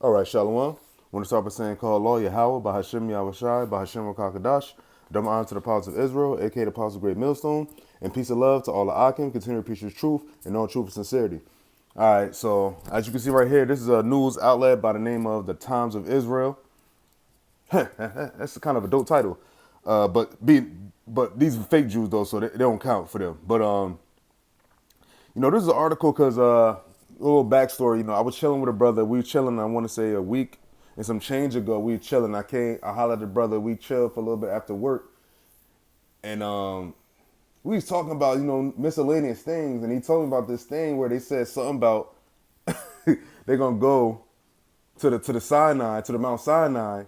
All right, Shalom. Want to start by saying, call law Yahawah, by Hashem Yahweh by Hashem Rakakadash. Double honor to the apostles of Israel, aka the apostles of Great Millstone, and peace and love to all the Akim, continue to preach his truth and all truth and sincerity. All right, so as you can see right here, this is a news outlet by the name of the Times of Israel. That's kind of a dope title. But these are fake Jews though, so they don't count for them. But this is an article because a little backstory. I was chilling with a brother. We were chilling. I want to say a week and some change ago. We were chilling. I hollered at the brother. We chilled for a little bit after work, and we was talking about miscellaneous things. And he told me about this thing where they said something about they're gonna go to the Sinai, to the Mount Sinai,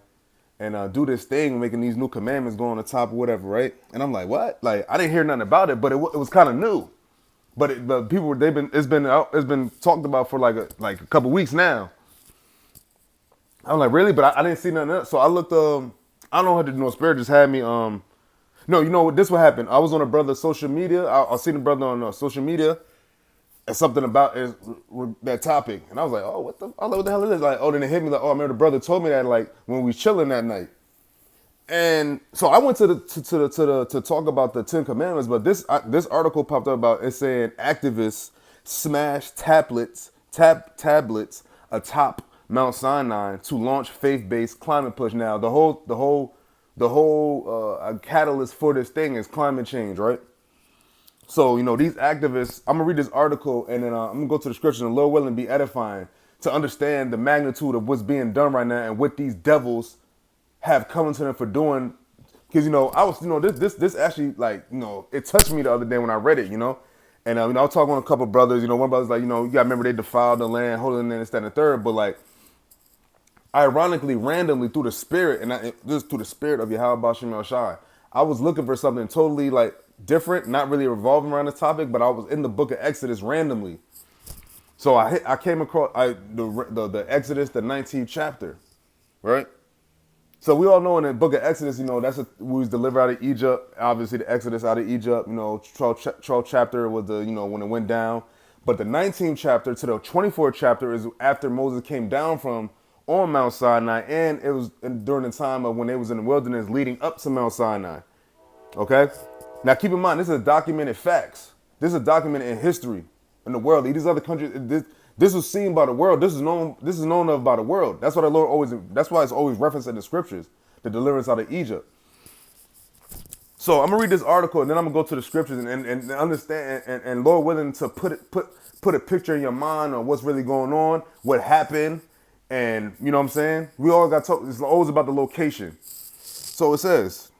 and do this thing, making these new commandments go on the top or whatever, right? And I'm like, what? Like, I didn't hear nothing about it, but it was kind of new. But it's been talked about for like a couple weeks now. I'm like, really? But I didn't see nothing else. So I looked. I don't know how to do. Spirit just had me. No, you know what? This what happened. I was on a brother's social media. I seen a brother on social media, and something about that topic, and I was like, oh, what the hell is this? Like, oh, then it hit me like, oh, I remember the brother told me that like when we chilling that night. And so I went to talk about the Ten Commandments, but this article popped up about it saying activists smash tablets atop Mount Sinai to launch faith-based climate push. Now the whole catalyst for this thing is climate change, right? So these activists. I'm gonna read this article and then I'm gonna go to the scriptures and Lord willing be edifying to understand the magnitude of what's being done right now and what these devils have coming to them for doing, because I was this actually like it touched me the other day when I read it, and I was talking with a couple of brothers. One brother's like, you gotta remember they defiled the land, holding in this, that, and the third, but like ironically, randomly through the spirit, and just through the spirit of Yahawah, I was looking for something totally like different, not really revolving around the topic, but I was in the book of Exodus randomly. So I came across the Exodus, the 19th chapter, right? So we all know in the book of Exodus, we was delivered out of Egypt. Obviously, the Exodus out of Egypt, 12th chapter was when it went down. But the 19th chapter to the 24th chapter is after Moses came down from on Mount Sinai, and it was during the time of when they was in the wilderness leading up to Mount Sinai. Okay? Now keep in mind, this is documented facts. This is documented in history in the world. These other countries, this was seen by the world. This is known of by the world. That's why the Lord always. That's why it's always referenced in the scriptures, the deliverance out of Egypt. So I'm gonna read this article and then I'm gonna go to the scriptures and understand and Lord willing to put a picture in your mind on what's really going on, what happened, and you know what I'm saying. We all got talk. It's always about the location. So it says,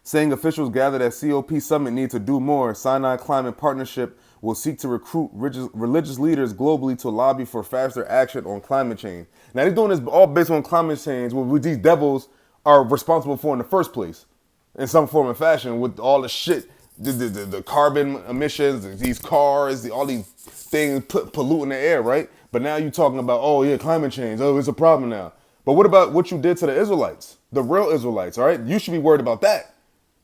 saying officials gathered at COP summit need to do more. Sinai Climate Partnership will seek to recruit religious leaders globally to lobby for faster action on climate change. Now, they're doing this all based on climate change, what these devils are responsible for in the first place, in some form and fashion, with all the shit, the carbon emissions, these cars, all these things polluting the air, right? But now you're talking about, oh, yeah, climate change. Oh, it's a problem now. But what about what you did to the Israelites, the real Israelites, all right? You should be worried about that.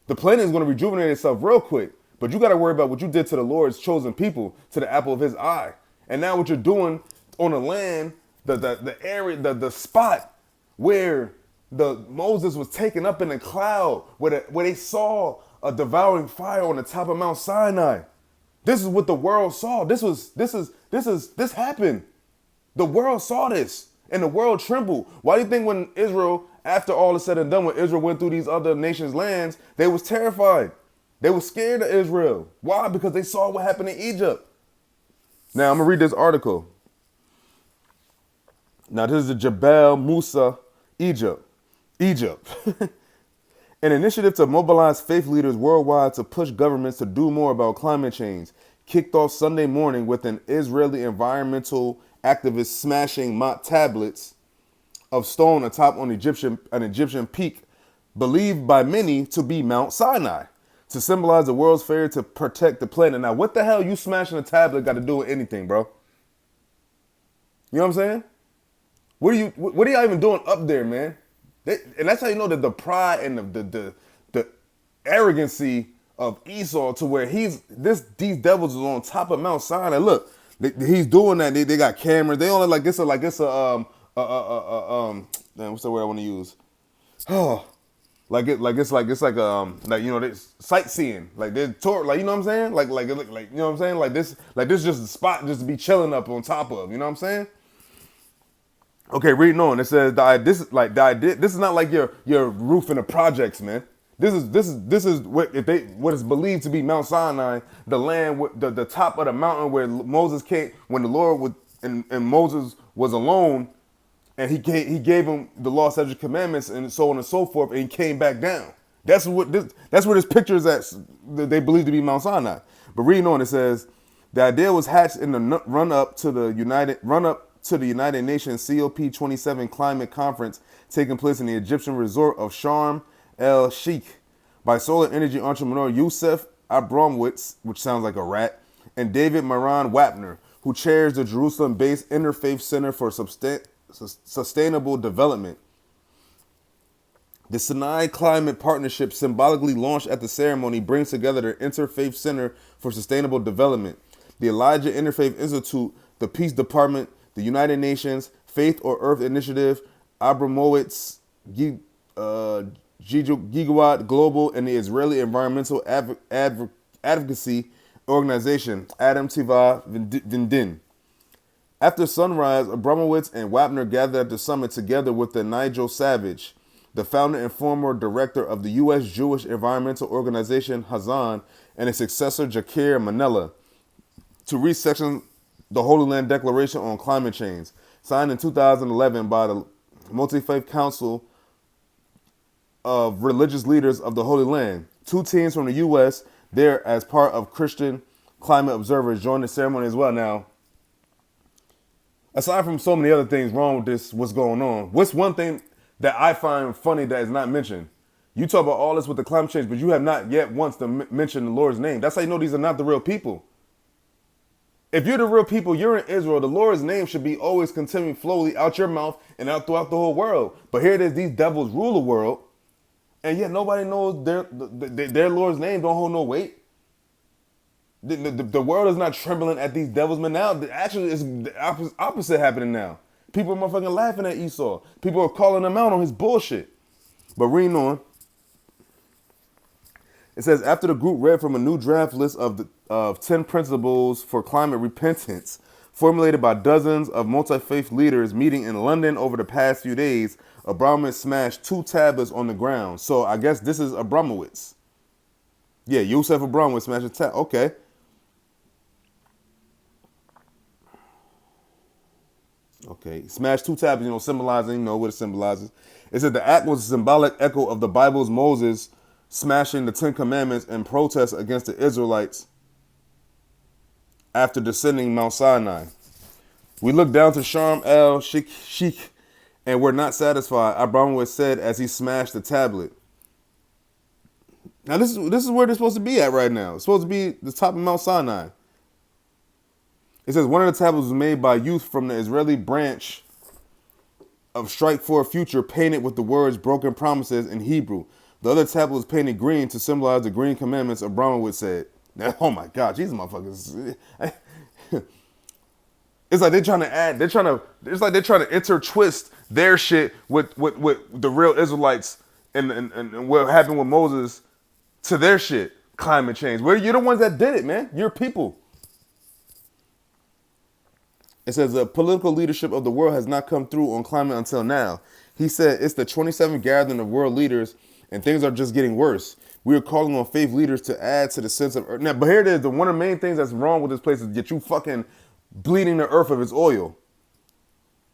The planet is going to rejuvenate itself real quick. But you got to worry about what you did to the Lord's chosen people, to the apple of his eye. And now what you're doing on the land, the area, the spot where Moses was taken up in the cloud, where they saw a devouring fire on the top of Mount Sinai. This is what the world saw. This happened. The world saw this and the world trembled. Why do you think when Israel, after all is said and done, when Israel went through these other nations' lands, they was terrified? They were scared of Israel. Why? Because they saw what happened in Egypt. Now, I'm going to read this article. Now, this is the Jebel Musa, Egypt. An initiative to mobilize faith leaders worldwide to push governments to do more about climate change kicked off Sunday morning with an Israeli environmental activist smashing tablets of stone atop an Egyptian peak believed by many to be Mount Sinai, to symbolize the world's failure to protect the planet. Now, what the hell you smashing a tablet got to do with anything, bro? You know what I'm saying? What are y'all even doing up there, man? And that's how you know that the pride and the arrogancy of Esau, to where these devils is on top of Mount Sinai. Look, He's doing that. They got cameras. They only damn, what's the word I want to use? Oh, like this sightseeing, like they're tour, like you know what I'm saying, like you know what I'm saying, like this is just a spot just to be chilling up on top of, you know what I'm saying. Okay, reading on, it says this is not like your roof in the projects, man. This is what is believed to be Mount Sinai, the land, the top of the mountain where Moses came when the Lord was and Moses was alone, and he gave him the law, statutes, commandments, and so on and so forth, and he came back down. That's where this picture is at. That they believe to be Mount Sinai. But reading on, it says the idea was hatched in the run up to the United Nations COP27 climate conference taking place in the Egyptian resort of Sharm el Sheikh by solar energy entrepreneur Youssef Abramowitz, which sounds like a rat, and David Moran Wapner, who chairs the Jerusalem-based Interfaith Center for Sustainable Development. The Sinai Climate Partnership, symbolically launched at the ceremony, brings together the Interfaith Center for Sustainable Development, the Elijah Interfaith Institute, the Peace Department, the United Nations, Faith or Earth Initiative, Abramowitz, Gigawatt Global, and the Israeli Environmental Advocacy Organization, Adam Tiva Vindin. After sunrise, Abramowitz and Wapner gathered at the summit together with the Nigel Savage, the founder and former director of the U.S. Jewish environmental organization Hazan, and his successor Jakir Manella, to resection the Holy Land Declaration on Climate Change, signed in 2011 by the Multi-Faith Council of Religious Leaders of the Holy Land. 2 teams from the U.S. there as part of Christian climate observers joined the ceremony as well. Now, aside from so many other things wrong with this, what's going on, what's one thing that I find funny that is not mentioned? You talk about all this with the climate change, but you have not yet once to mention the Lord's name. That's how you know these are not the real people. If you're the real people, you're in Israel, the Lord's name should be always continuing flowly out your mouth and out throughout the whole world. But here it is, these devils rule the world, and yet nobody knows their Lord's name don't hold no weight. The world is not trembling at these devils, but now actually it's the opposite happening now. People are motherfucking laughing at Esau. People are calling him out on his bullshit. But reading on, it says, after the group read from a new draft list of 10 principles for climate repentance, formulated by dozens of multi-faith leaders meeting in London over the past few days, Abramowitz smashed 2 tablets on the ground. So I guess this is Abramowitz. Yeah, Youssef Abramowitz smashed a tablet. Okay. Okay, smashed 2 tablets, symbolizing, what it symbolizes. It said the act was a symbolic echo of the Bible's Moses smashing the 10 Commandments in protest against the Israelites after descending Mount Sinai. We looked down to Sharm el Sheikh and were not satisfied, Abramowitz said as he smashed the tablet. Now this is where they're supposed to be at right now. It's supposed to be the top of Mount Sinai. It says one of the tablets was made by youth from the Israeli branch of Strike for a Future, painted with the words broken promises in Hebrew. The other tablet was painted green to symbolize the green commandments, Abramowitz said. Now, oh my God, these motherfuckers. It's like they're trying to intertwist their shit with the real Israelites and what happened with Moses to their shit, climate change. Where you're the ones that did it, man. You're people. It says the political leadership of the world has not come through on climate until now. He said it's the 27th gathering of world leaders and things are just getting worse. We are calling on faith leaders to add to the sense of earth. Now, but here it is. One of the main things that's wrong with this place is that you fucking bleeding the earth of its oil.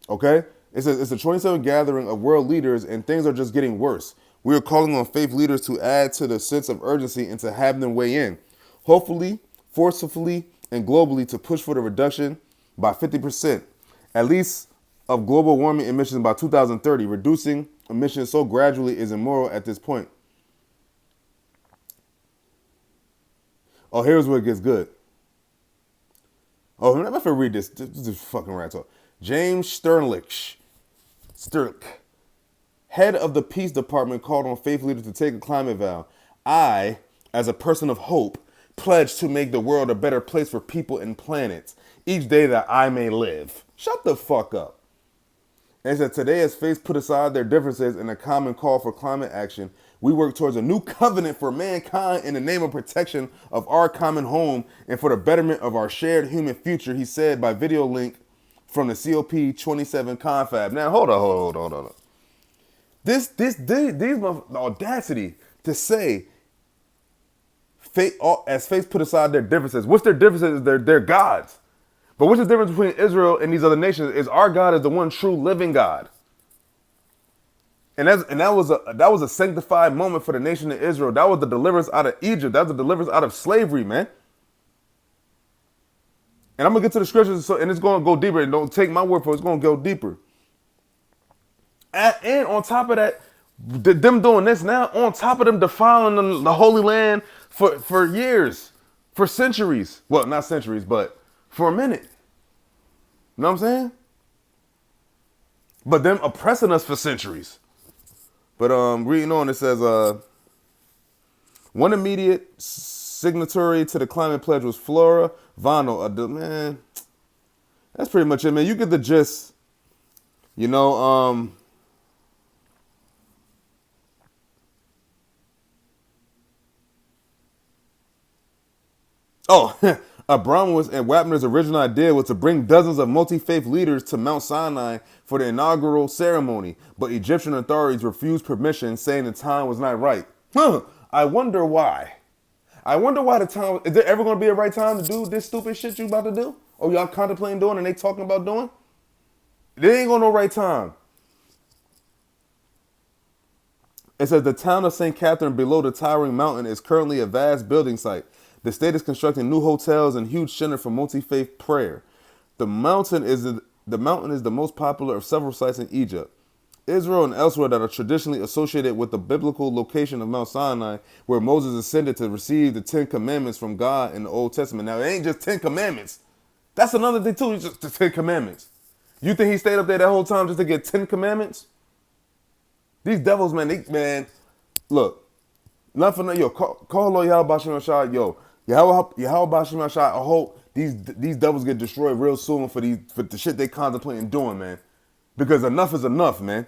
Okay? It says it's the 27th gathering of world leaders and things are just getting worse. We are calling on faith leaders to add to the sense of urgency and to have them weigh in. Hopefully, forcefully, and globally to push for the reduction by 50%, at least, of global warming emissions by 2030. Reducing emissions so gradually is immoral at this point. Oh, here's where it gets good. Oh, I'm not going to read this. This is fucking rat talk. James Sterlich, head of the Peace Department, called on faith leaders to take a climate vow. I, as a person of hope, pledge to make the world a better place for people and planets each day that I may live. Shut the fuck up. And it said, today, as faiths put aside their differences in a common call for climate action, we work towards a new covenant for mankind in the name of protection of our common home and for the betterment of our shared human future, he said by video link from the COP27 confab. Now, hold on. The audacity to say, as faiths put aside their differences. What's their differences? They're gods. But what's the difference between Israel and these other nations is our God is the one true living God. And that was a sanctified moment for the nation of Israel. That was the deliverance out of Egypt. That was the deliverance out of slavery, man. And I'm going to get to the scriptures, and it's going to go deeper. And don't take my word for it. It's going to go deeper. And on top of that, them doing this now, on top of them defiling the Holy Land for years, for centuries. Well, not centuries, but for a minute. You know what I'm saying? But them oppressing us for centuries. But reading on, it says, one immediate signatory to the climate pledge was Flora Vano. Man, that's pretty much it, man. You get the gist. You know, Abramowitz and Wapner's original idea was to bring dozens of multi-faith leaders to Mount Sinai for the inaugural ceremony, but Egyptian authorities refused permission, saying the time was not right. I wonder why. The time, is there ever going to be a right time to do this stupid shit you about to do? Or y'all contemplating doing and they talking about doing? There ain't going to no right time. It says the town of St. Catherine below the towering mountain is currently a vast building site. The state is constructing new hotels and huge center for multi-faith prayer. The mountain is the most popular of several sites in Egypt, Israel, and elsewhere that are traditionally associated with the biblical location of Mount Sinai, where Moses ascended to receive the 10 Commandments from God in the Old Testament. Now, it ain't just 10 Commandments. That's another thing, too. It's just the 10 Commandments. You think he stayed up there that whole time just to get 10 Commandments? These devils, man, look, not for nothing. Yo, call Lord Yahawah Bashim Ashad, yo. Yahawah Bashim Ashad, I hope these devils get destroyed real soon for the shit they contemplating doing, man. Because enough is enough, man.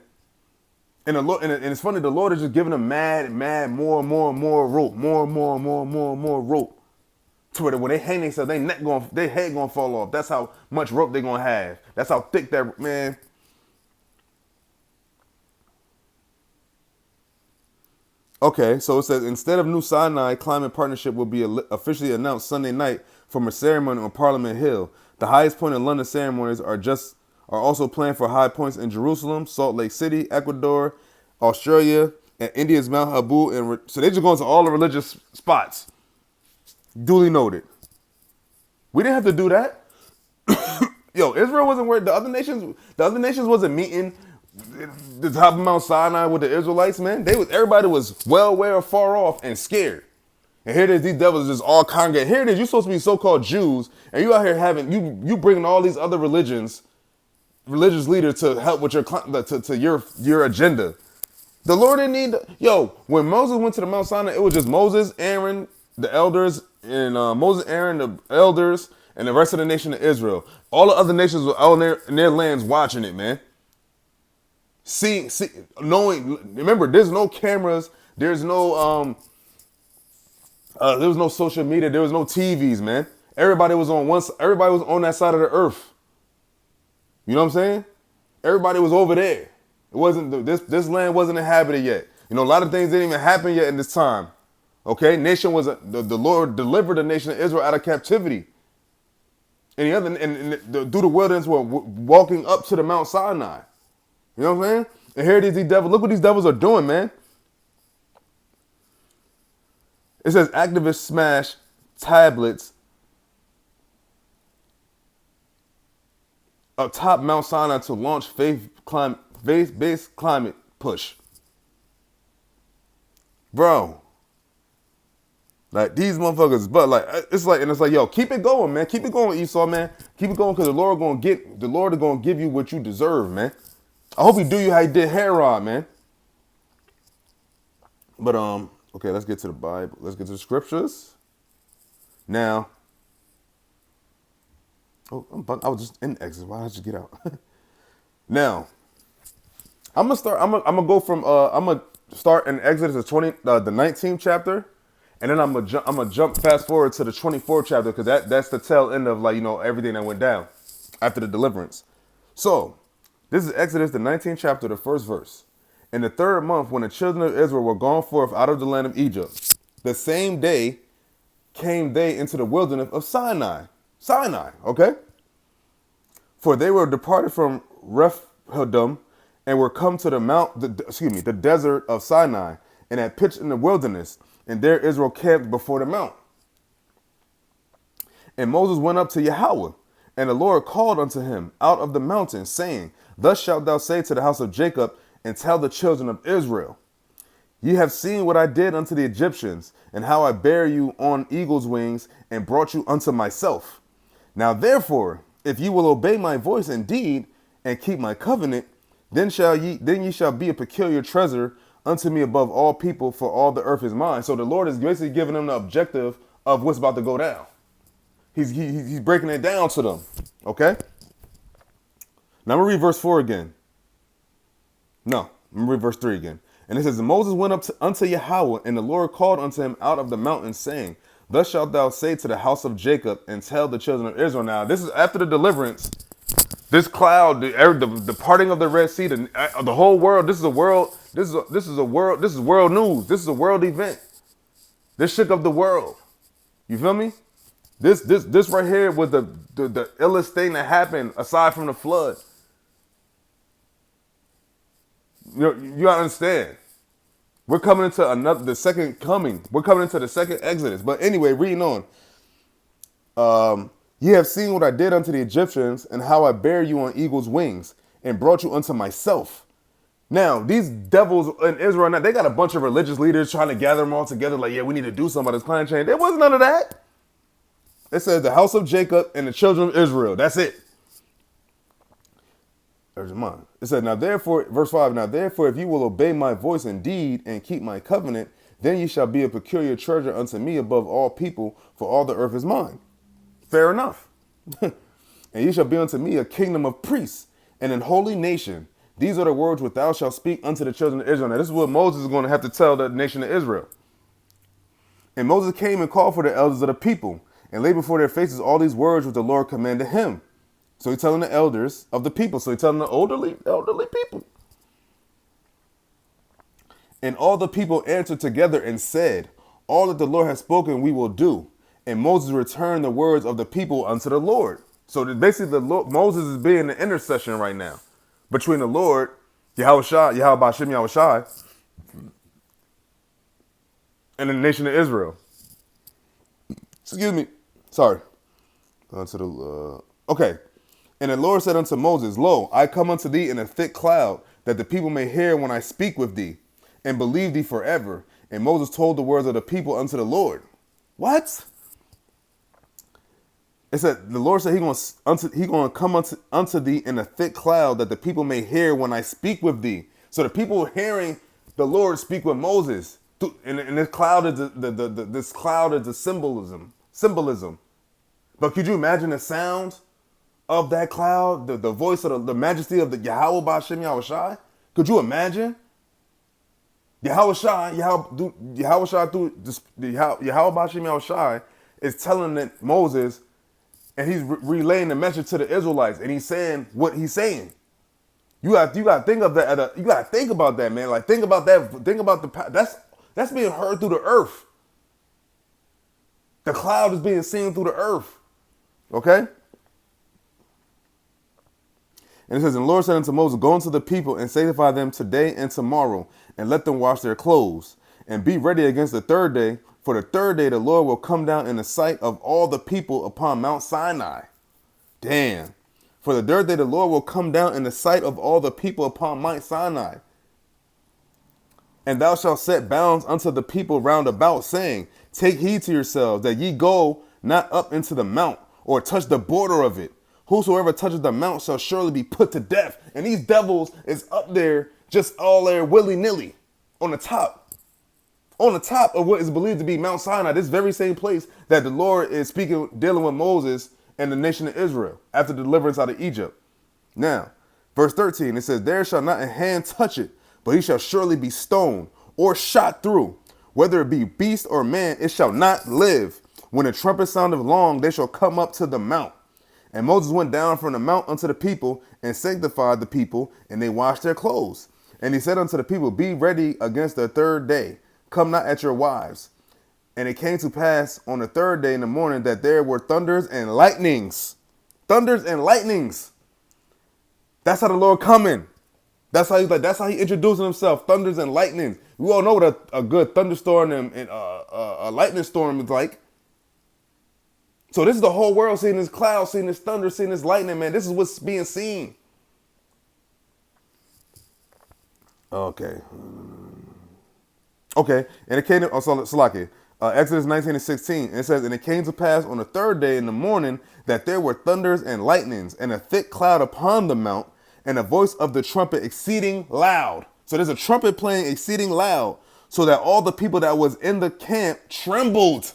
And the Lord, and it's funny, the Lord is just giving them mad, more rope, more rope. To where when they hang themselves, their head gonna fall off. That's how much rope they gonna have. That's how thick that, man. Okay, so it says, instead of New Sinai, climate partnership will be officially announced Sunday night from a ceremony on Parliament Hill. The highest point in London ceremonies are also planned for high points in Jerusalem, Salt Lake City, Ecuador, Australia, and India's Mount Abu. So they just going to all the religious spots. Duly noted. We didn't have to do that. Yo, Israel wasn't where the other nations wasn't meeting the top of Mount Sinai with the Israelites, man. Everybody was well aware, far off, and scared. And here it is, these devils just all congregate. Here it is, you're supposed to be so-called Jews, and you out here having you bringing all these other religious leaders to help with your agenda. The Lord didn't need when Moses went to the Mount Sinai, it was just Moses, Aaron, the elders, and the elders, and the rest of the nation of Israel. All the other nations were out in their lands watching it, man. Remember, there's no cameras, there's no there was no social media, there was no TVs, man. Everybody was on that side of the earth. You know what I'm saying? Everybody was over there. It wasn't this land wasn't inhabited yet. You know, a lot of things didn't even happen yet in this time. Okay, the Lord delivered the nation of Israel out of captivity. And through the wilderness were walking up to the Mount Sinai. You know what I'm saying? And here it is, these devils. Look what these devils are doing, man. It says activists smash tablets atop Mount Sinai to launch faith-based climate push. Bro. Like, these motherfuckers, but like, it's like, yo, keep it going, man. Keep it going, Esau, man. Keep it going, because the Lord is going to give you what you deserve, man. I hope he do you how he did Herod, man. But, okay, let's get to the Bible. Let's get to the scriptures. Now, I was just in Exodus. Why did I just get out? Now, I'm gonna start. I'm gonna go from. I'm gonna start in Exodus the 19th chapter, and then I'm gonna jump fast forward to the 24th chapter because that's the tail end of everything that went down after the deliverance. So, this is Exodus the 19th chapter, the first verse. In the third month, when the children of Israel were gone forth out of the land of Egypt, the same day came they into the wilderness of Sinai. Sinai, okay? For they were departed from Rephidim and were come to the desert of Sinai, and had pitched in the wilderness, and there Israel camped before the mount. And Moses went up to Yahawah, and the Lord called unto him out of the mountain, saying, Thus shalt thou say to the house of Jacob, and tell the children of Israel, Ye have seen what I did unto the Egyptians, and how I bare you on eagle's wings, and brought you unto myself. Now therefore, if ye will obey my voice indeed, and keep my covenant, then ye shall be a peculiar treasure unto me above all people, for all the earth is mine. So the Lord is basically giving them the objective of what's about to go down. He's breaking it down to them. Okay? Now I'm going to read verse 4 again. No, I'm going to read verse 3 again. And it says, And Moses went up unto Yahawah, and the Lord called unto him out of the mountain, saying, Thus shalt thou say to the house of Jacob, and tell the children of Israel. Now, this is after the deliverance. This cloud, the parting of the Red Sea, the whole world. This is a world. This is world news. This is a world event. This shook up the world. You feel me? This right here was the illest thing that happened aside from the flood. You gotta understand. We're coming into the second coming. We're coming into the second Exodus. But anyway, reading on. Ye have seen what I did unto the Egyptians, and how I bare you on eagle's wings, and brought you unto myself. Now, these devils in Israel, now they got a bunch of religious leaders trying to gather them all together, like, yeah, we need to do something about this climate change. There wasn't none of that. It says the house of Jacob and the children of Israel. That's it. It said, now therefore, verse 5, now therefore, if you will obey my voice indeed and keep my covenant, then ye shall be a peculiar treasure unto me above all people, for all the earth is mine. Fair enough. And ye shall be unto me a kingdom of priests and an holy nation. These are the words which thou shalt speak unto the children of Israel. Now this is what Moses is going to have to tell the nation of Israel. And Moses came and called for the elders of the people, and laid before their faces all these words which the Lord commanded him. So he's telling the elders of the people. So he's telling the elderly people. And all the people answered together and said, All that the Lord has spoken we will do. And Moses returned the words of the people unto the Lord. So basically Moses is being the intercession right now between the Lord, Yahawah Shem Yahushai, and the nation of Israel. Excuse me. Sorry. Okay. And the Lord said unto Moses, Lo, I come unto thee in a thick cloud, that the people may hear when I speak with thee, and believe thee forever. And Moses told the words of the people unto the Lord. What? It said, the Lord said he going to come unto thee in a thick cloud, that the people may hear when I speak with thee. So the people hearing the Lord speak with Moses. And this cloud is this cloud is the symbolism. But could you imagine the sound of that cloud, the voice of the majesty of the Yahawah B'Shem Yahushai? Could you imagine? Yahawah B'Shem Yahushai is telling Moses, and he's relaying the message to the Israelites, and he's saying what he's saying. You got to think of that. You got to think about that, man. Like think about that. Think about that's being heard through the earth. The cloud is being seen through the earth. Okay. And it says, and the Lord said unto Moses, Go unto the people and sanctify them today and tomorrow, and let them wash their clothes, and be ready against the third day. For the third day the Lord will come down in the sight of all the people upon Mount Sinai. Damn. For the third day the Lord will come down in the sight of all the people upon Mount Sinai. And thou shalt set bounds unto the people round about, saying, Take heed to yourselves, that ye go not up into the mount, or touch the border of it. Whosoever touches the mount shall surely be put to death. And these devils is up there, just all there willy-nilly on the top. on the top of what is believed to be Mount Sinai, this very same place that the Lord is speaking, dealing with Moses and the nation of Israel after deliverance out of Egypt. Now, verse 13, it says, there shall not a hand touch it, but he shall surely be stoned or shot through. Whether it be beast or man, it shall not live. When the trumpet soundeth long, they shall come up to the mount. And Moses went down from the mount unto the people and sanctified the people, and they washed their clothes. And he said unto the people, be ready against the third day. Come not at your wives. And it came to pass on the third day in the morning that there were thunders and lightnings. Thunders and lightnings. That's how the Lord coming. That's how he introducing himself. Thunders and lightnings. We all know what a good thunderstorm and a lightning storm is like. So this is the whole world seeing this cloud, seeing this thunder, seeing this lightning, man. This is what's being seen. Okay. And it came to, Salaki, Exodus 19 and 16. And it says, and it came to pass on the third day in the morning that there were thunders and lightnings and a thick cloud upon the mount and a voice of the trumpet exceeding loud. So there's a trumpet playing exceeding loud so that all the people that was in the camp trembled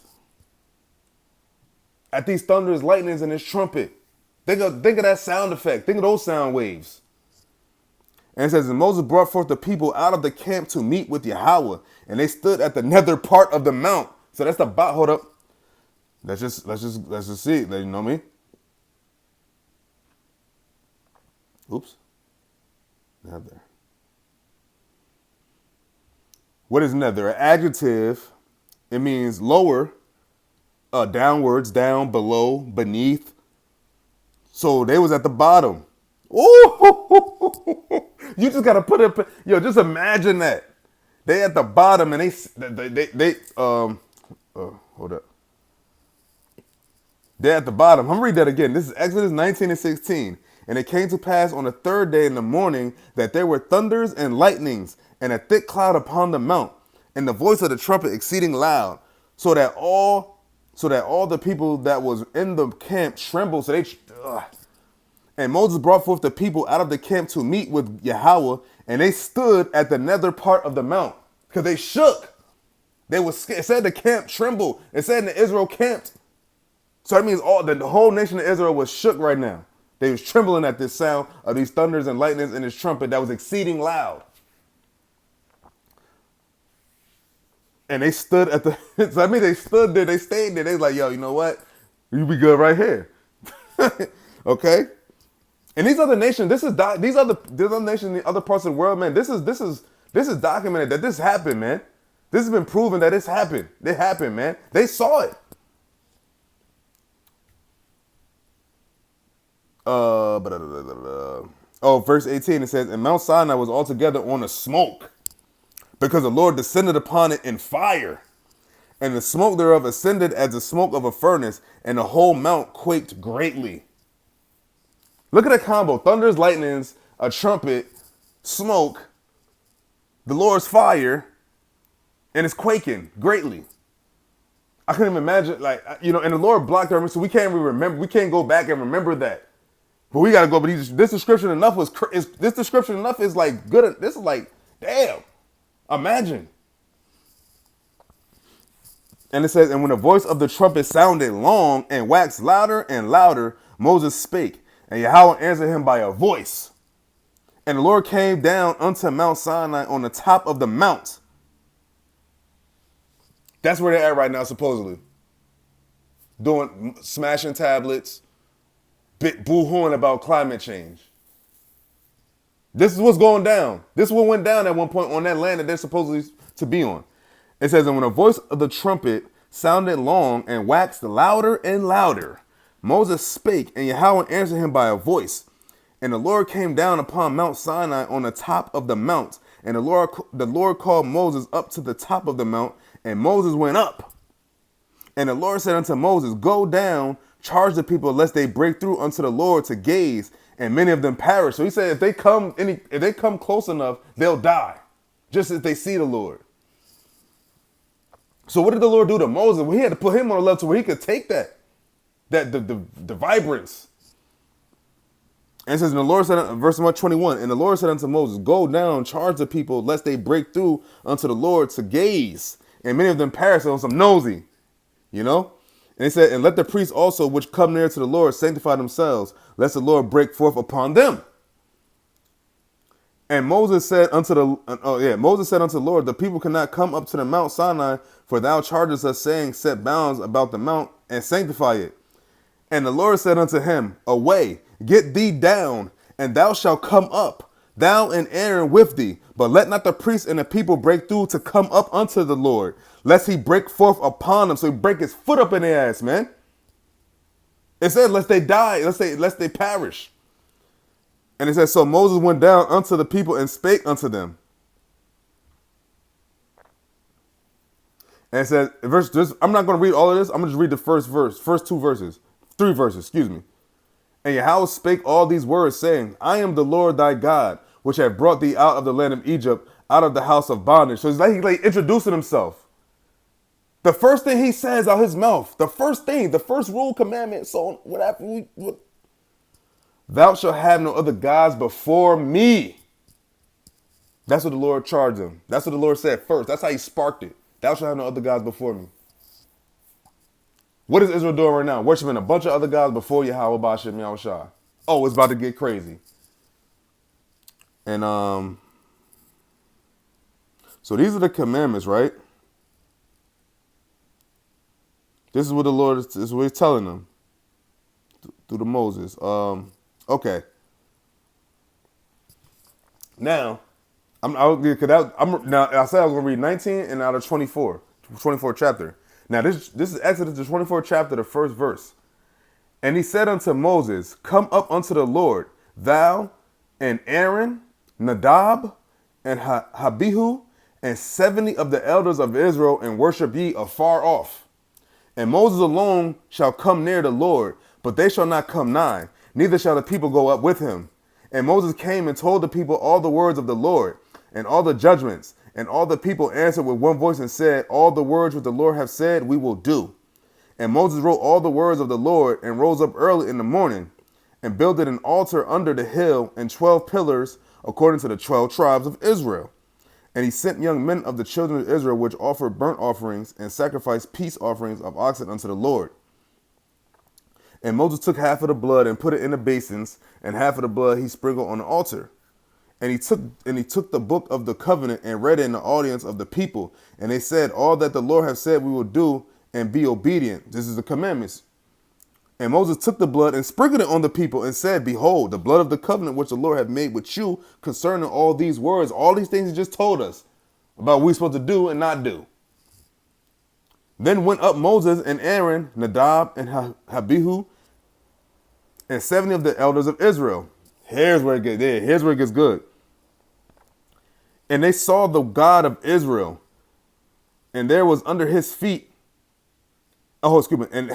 at these thunders, lightnings, and this trumpet. Think of that sound effect. Think of those sound waves. And it says, and Moses brought forth the people out of the camp to meet with Yahawah, and they stood at the nether part of the mount. So that's the bot. Hold up. Let's just see it. You know me. Oops. Nether. What is nether? An adjective. It means lower. Downwards, down, below, beneath. So they was at the bottom. Ooh, you just gotta put it. Yo, just imagine that they at the bottom and they hold up. They're at the bottom. I'm gonna read that again. This is Exodus 19 and 16. And it came to pass on the third day in the morning that there were thunders and lightnings and a thick cloud upon the mount, and the voice of the trumpet exceeding loud, so that all the people that was in the camp trembled. And Moses brought forth the people out of the camp to meet with Yahawah, and they stood at the nether part of the mount because they shook. They was scared. It said the camp trembled. It said the Israel camped. So that means the whole nation of Israel was shook right now. They was trembling at this sound of these thunders and lightnings and this trumpet that was exceeding loud. And they stood at the, so I mean, they stood there, they stayed there. They was like, yo, you know what? You be good right here. Okay? And these other nations, these other nations in the other parts of the world, man, this is documented that this happened, man. This has been proven that this happened. It happened, man. They saw it. Verse 18, it says, and Mount Sinai was altogether on a smoke, because the Lord descended upon it in fire, and the smoke thereof ascended as the smoke of a furnace, and the whole mount quaked greatly. Look at that combo: thunders, lightnings, a trumpet, smoke, the Lord's fire, and it's quaking greatly. I couldn't even imagine, and the Lord blocked our, so we can't even remember. We can't go back and remember that. But we gotta go. But this description enough is like good. This is like, damn. Imagine. And it says, and when the voice of the trumpet sounded long and waxed louder and louder, Moses spake, and Yahawah answered him by a voice. And the Lord came down unto Mount Sinai on the top of the mount. That's where they're at right now, supposedly. Smashing tablets, boo-hooing about climate change. This is what's going down. This is what went down at one point on that land that they're supposedly to be on. It says, and when the voice of the trumpet sounded long and waxed louder and louder, Moses spake, and Yahawah answered him by a voice. And the Lord came down upon Mount Sinai on the top of the mount. And the Lord called Moses up to the top of the mount, and Moses went up. And the Lord said unto Moses, go down, charge the people lest they break through unto the Lord to gaze, and many of them perish. So he said, if they come close enough, they'll die, just as they see the Lord. So what did the Lord do to Moses? Well, he had to put him on a level to where he could take the vibrance. And it says, and the Lord said, verse 21, and the Lord said unto Moses, go down, charge the people, lest they break through unto the Lord to gaze, And many of them perished on some nosy, you know? And he said, and let the priests also which come near to the Lord sanctify themselves, lest the Lord break forth upon them. And Moses said unto the Lord, the people cannot come up to the Mount Sinai, for thou chargest us, saying, set bounds about the mount and sanctify it. And the Lord said unto him, away, get thee down, and thou shalt come up, thou and Aaron with thee. But let not the priests and the people break through to come up unto the Lord, lest he break forth upon them. So he break his foot up in their ass, man. It said, lest they die, lest they perish. And it says, so Moses went down unto the people and spake unto them. And it says, I'm not going to read all of this. I'm going to just read the first three verses, excuse me. And Yahawah spake all these words, saying, I am the Lord thy God, which have brought thee out of the land of Egypt, out of the house of bondage. So he's like introducing himself. The first thing he says out his mouth, the first rule, commandment, so whatever. Thou shalt have no other gods before me. That's what the Lord charged him. That's what the Lord said first. That's how he sparked it. Thou shalt have no other gods before me. What is Israel doing right now? Worshiping a bunch of other gods before Yahawah Ba'ashem Yahushua. Oh, it's about to get crazy. And so these are the commandments, right? This is what the Lord this is what he's telling them through the Moses. Okay. Now, I said I was going to read 19 and out of 24 chapter. Now, this is Exodus, the 24th chapter, the first verse. And he said unto Moses, come up unto the Lord, thou and Aaron, Nadab, and Abihu, and 70 of the elders of Israel, and worship ye afar off. And Moses alone shall come near the Lord, but they shall not come nigh, neither shall the people go up with him. And Moses came and told the people all the words of the Lord, and all the judgments. And all the people answered with one voice and said, all the words which the Lord hath said, we will do. And Moses wrote all the words of the Lord, and rose up early in the morning, and builded an altar under the hill, and 12 pillars, according to the 12 tribes of Israel. And he sent young men of the children of Israel, which offered burnt offerings, and sacrificed peace offerings of oxen unto the Lord. And Moses took half of the blood, and put it in the basins, and half of the blood he sprinkled on the altar. And he took the book of the covenant and read it in the audience of the people. And they said, all that the Lord hath said we will do, and be obedient. This is the commandments. And Moses took the blood and sprinkled it on the people and said, behold, the blood of the covenant which the Lord hath made with you concerning all these words, all these things he just told us about what we're supposed to do and not do. Then went up Moses and Aaron, Nadab and Abihu, and 70 of the elders of Israel. Here's where it gets good. And they saw the God of Israel, and there was under his feet. Oh, excuse me. And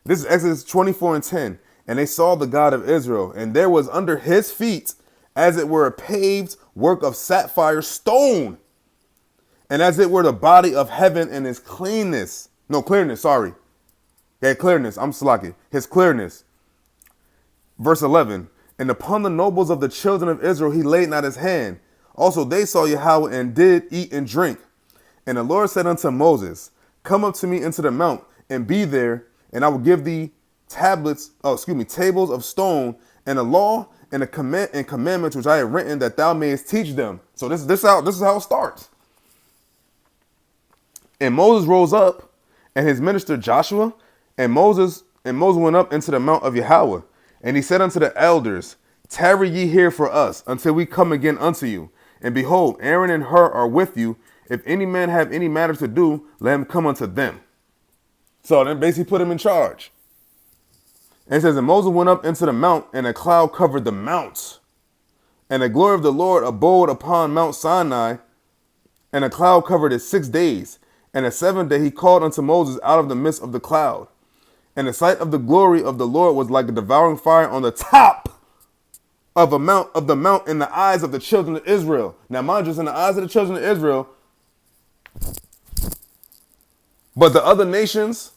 this is Exodus 24:10. And they saw the God of Israel, and there was under his feet, as it were a paved work of sapphire stone, and as it were the body of heaven and his clearness. Yeah, clearness. I'm slacking. His clearness. Verse 11. And upon the nobles of the children of Israel he laid not his hand. Also they saw Yahawah and did eat and drink. And the Lord said unto Moses, come up to me into the mount and be there, and I will give thee tables of stone, and a law and a commandments which I have written, that thou mayest teach them. So this is how it starts. And Moses rose up, and his minister Joshua, and Moses went up into the mount of Yahawah. And he said unto the elders, tarry ye here for us until we come again unto you. And behold, Aaron and Hur are with you. If any man have any matter to do, let him come unto them. So then basically put him in charge. And it says, and Moses went up into the mount, and a cloud covered the mount. And the glory of the Lord abode upon Mount Sinai, and a cloud covered it 6 days. And the 7th day he called unto Moses out of the midst of the cloud. And the sight of the glory of the Lord was like a devouring fire on the top of the mount in the eyes of the children of Israel. Now, mind you, it's in the eyes of the children of Israel. But the other nations,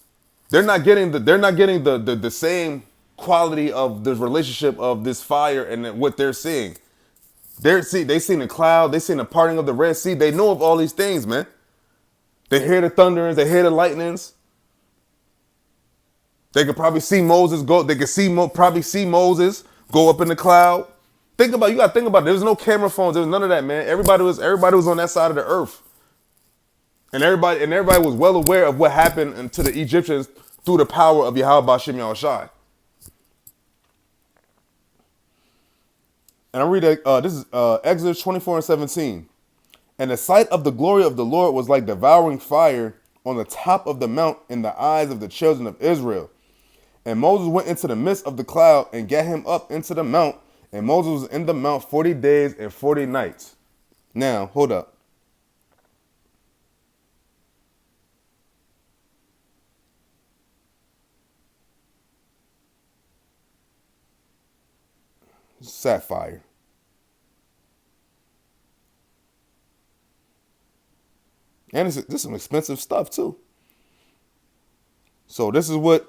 they're not getting the same quality of the relationship of this fire and what they're seeing. They seen the cloud, they seen the parting of the Red Sea. They know of all these things, man. They hear the thunderings, they hear the lightnings. They could probably see Moses go. They could probably see Moses go up in the cloud. Think about, you gotta think about it. There was no camera phones. There was none of that, man. Everybody was on that side of the earth, and everybody was well aware of what happened to the Egyptians through the power of Yahawah Ba'Shem Yahushai. And I read this is Exodus 24:17. And the sight of the glory of the Lord was like devouring fire on the top of the mount in the eyes of the children of Israel. And Moses went into the midst of the cloud and got him up into the mount. And Moses was in the mount 40 days and 40 nights. Now, hold up. Sapphire. And this is some expensive stuff too. So this is what.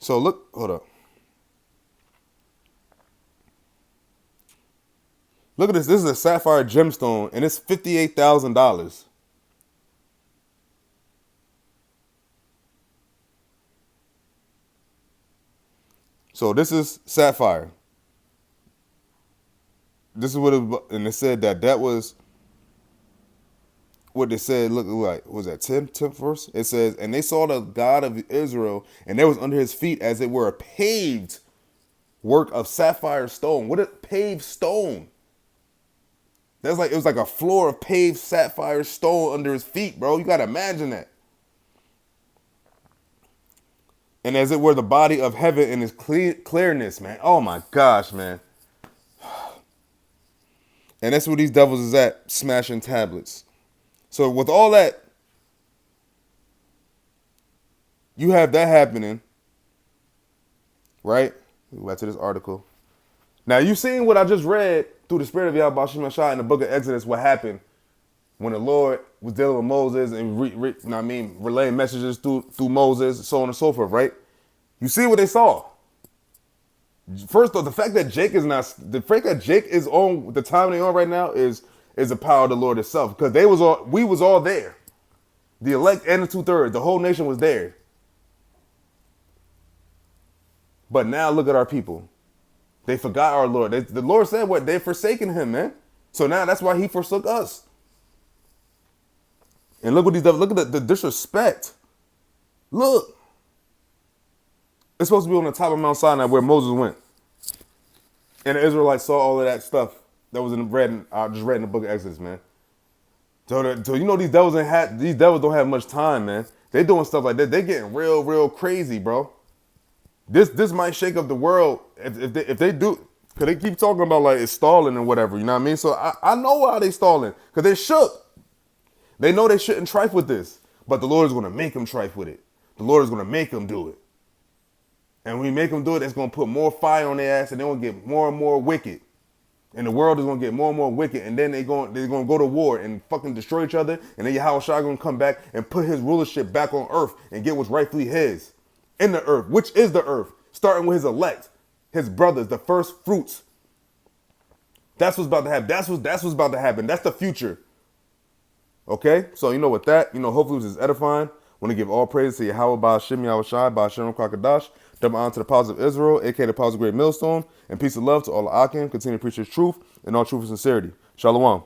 So look, hold up. Look at this. This is a sapphire gemstone, and it's $58,000. So this is sapphire. This is what and it said that was what they said. Look like, was that 10th verse? It says, and they saw the God of Israel, and there was under his feet as it were a paved work of sapphire stone. What a paved stone! That's like, it was like a floor of paved sapphire stone under his feet, bro. You gotta imagine that. And as it were the body of heaven in its clearness, man. Oh my gosh, man. And that's where these devils is at, smashing tablets. So with all that, you have that happening, right? Go back to this article. Now, you seen what I just read through the spirit of Yahawah Ba'Shem Yahushua in the book of Exodus, what happened when the Lord was dealing with Moses and relaying messages through Moses, so on and so forth, right? You see what they saw. First off, the fact that Jake is on the time they're on right now is the power of the Lord itself. Because we was all there. The elect and the 2/3, the whole nation was there. But now look at our people. They forgot our Lord. The Lord said what? They've forsaken him, man. So now that's why he forsook us. And look at the disrespect. Look. It's supposed to be on the top of Mount Sinai where Moses went. And the Israelites saw all of that stuff that was I just read in the book of Exodus, man. So you know these devils don't have much time, man. They doing stuff like that. They getting real crazy, bro. This might shake up the world if they do, because they keep talking about like it's stalling and whatever, you know what I mean? So I know why they stalling, because they shook. They know they shouldn't trife with this, but the Lord is going to make them trife with it. The Lord is going to make them do it. And when we make them do it, it's going to put more fire on their ass, and they're going to get more and more wicked. And the world is going to get more and more wicked, and then they're going to go to war and fucking destroy each other, and then Yahawah is going to come back and put his rulership back on earth and get what's rightfully his in the earth, which is the earth, starting with his elect, his brothers, the first fruits. That's what's about to happen. That's what's about to happen. That's the future. Okay? So, with that, hopefully it was just edifying. Want to give all praise to Yahawah Ba'Shem Yahushai, Ba'Shem Kwakadash, double honor to the powers of Israel, aka the powers of Great Millstone, and peace and love to all the Akim. Continue to preach his truth and all truth and sincerity. Shalom.